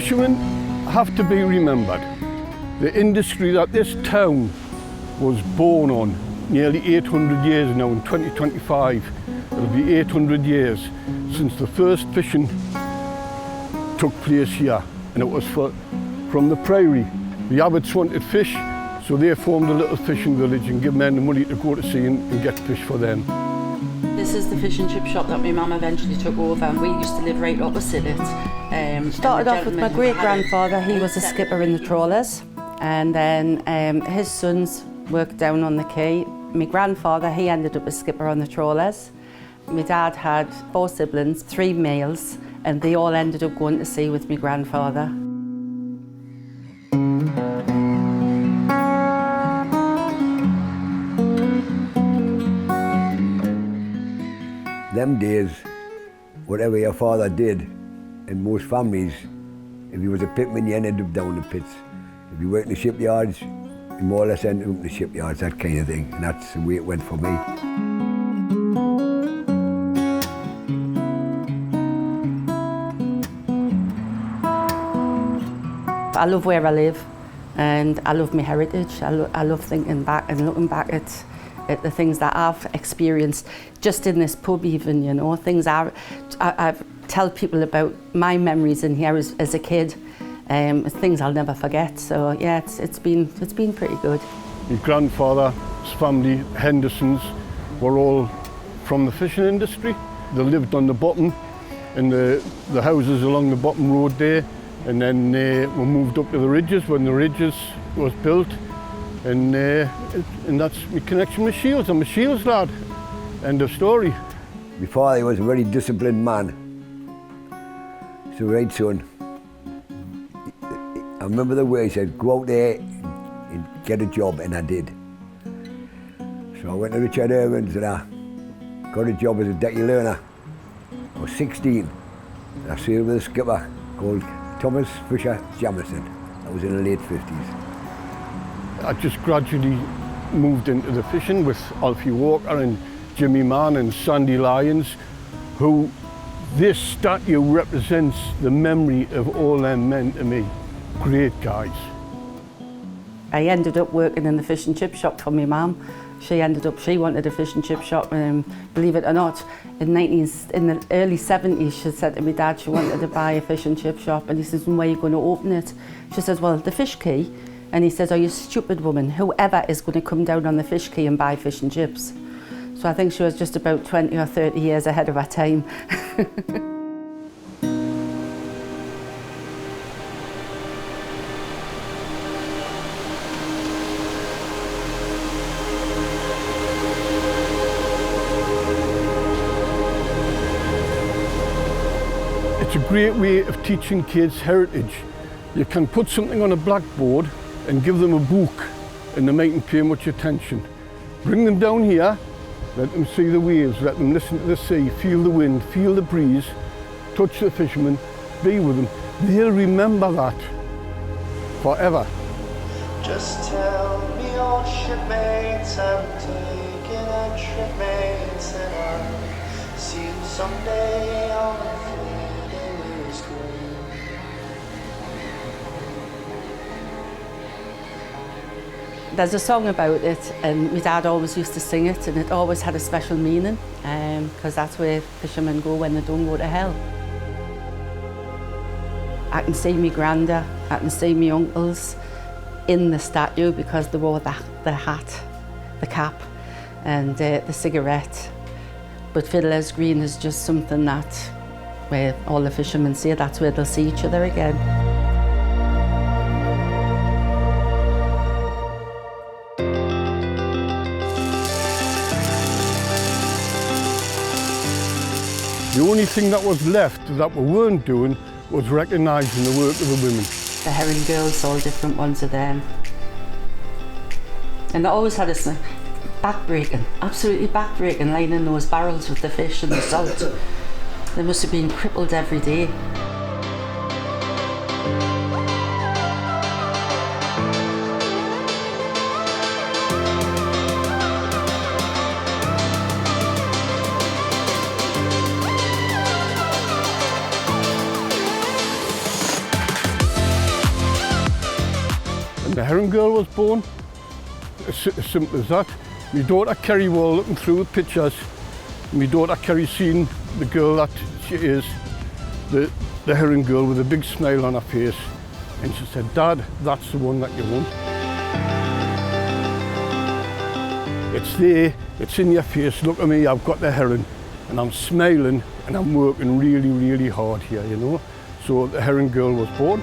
fishermen have to be remembered. The industry that this town was born on, nearly 800 years now, in 2025, it'll be 800 years since the first fishing took place here, and it was from the prairie. The Abbots wanted fish, so they formed a little fishing village and gave men the money to go to sea and get fish for them. This is the fish and chip shop that my mum eventually took over, and we used to live right opposite it. Started off with my great-grandfather. He was a skipper in the trawlers, and then his sons worked down on the quay. My grandfather, he ended up a skipper on the trawlers. My dad had 4 siblings, 3 males, and they all ended up going to sea with my grandfather. Them days, whatever your father did, in most families, if he was a pitman, you ended up down the pits. If you worked in the shipyards, you more or less ended up in the shipyards, that kind of thing, and that's the way it went for me. I love where I live, and I love my heritage. I love thinking back and looking back at the things that I've experienced just in this pub even, you know, things I tell people about my memories in here as a kid, things I'll never forget. So yeah, it's been pretty good. My grandfather's family, Hendersons, were all from the fishing industry. They lived on the bottom, in the houses along the bottom road there, and then we moved up to the ridges when the ridges was built. And that's my connection with Shields. I'm a Shields lad. End of story. My father was a very disciplined man. So, right, son, I remember the way he said, go out there and get a job, and I did. So I went to Richard Irwin's and I got a job as a decky learner. I was 16. And I sailed with a skipper called Thomas Fisher Jamison. That was in the late 50s. I just gradually moved into the fishing with Alfie Walker and Jimmy Mann and Sandy Lyons, who this statue represents the memory of all them men to me. Great guys. I ended up working in the fish and chip shop for my mum. She wanted a fish and chip shop, and believe it or not, in the early 70s, she said to my dad she wanted to buy a fish and chip shop, and he says, when are you going to open it? She says, well, the Fish Quay. And he says, oh, you stupid woman, whoever is going to come down on the Fish Quay and buy fish and chips. So I think she was just about 20 or 30 years ahead of her time. It's a great way of teaching kids heritage. You can put something on a blackboard and give them a book, and they mightn't pay much attention. Bring them down here, let them see the waves, let them listen to the sea, feel the wind, feel the breeze, touch the fishermen, be with them. They'll remember that forever. Just tell me, old shipmates, I'm taking a trip, mates, and I'll see you someday on the Fiddler's Grave. There's a song about it, and my dad always used to sing it, and it always had a special meaning, because that's where fishermen go when they don't go to hell. I can see my granda, I can see my uncles in the statue because they wore the hat, the cap, and the cigarette. But Fiddler's Green is just something that, where all the fishermen say that's where they'll see each other again. The only thing that was left that we weren't doing was recognising the work of the women. The herring girls, all different ones of them. And they always had us back-breaking, absolutely back-breaking, lying in those barrels with the fish and the salt. They must have been crippled every day. And the Heron Girl was born, as simple as that. My daughter Kerry was looking through the pictures. My daughter Kerry seen the girl that she is, the Heron Girl with a big smile on her face. And she said, Dad, that's the one that you want. It's there, it's in your face, look at me, I've got the heron. And I'm smiling and I'm working really, really hard here, you know. So the Heron Girl was born.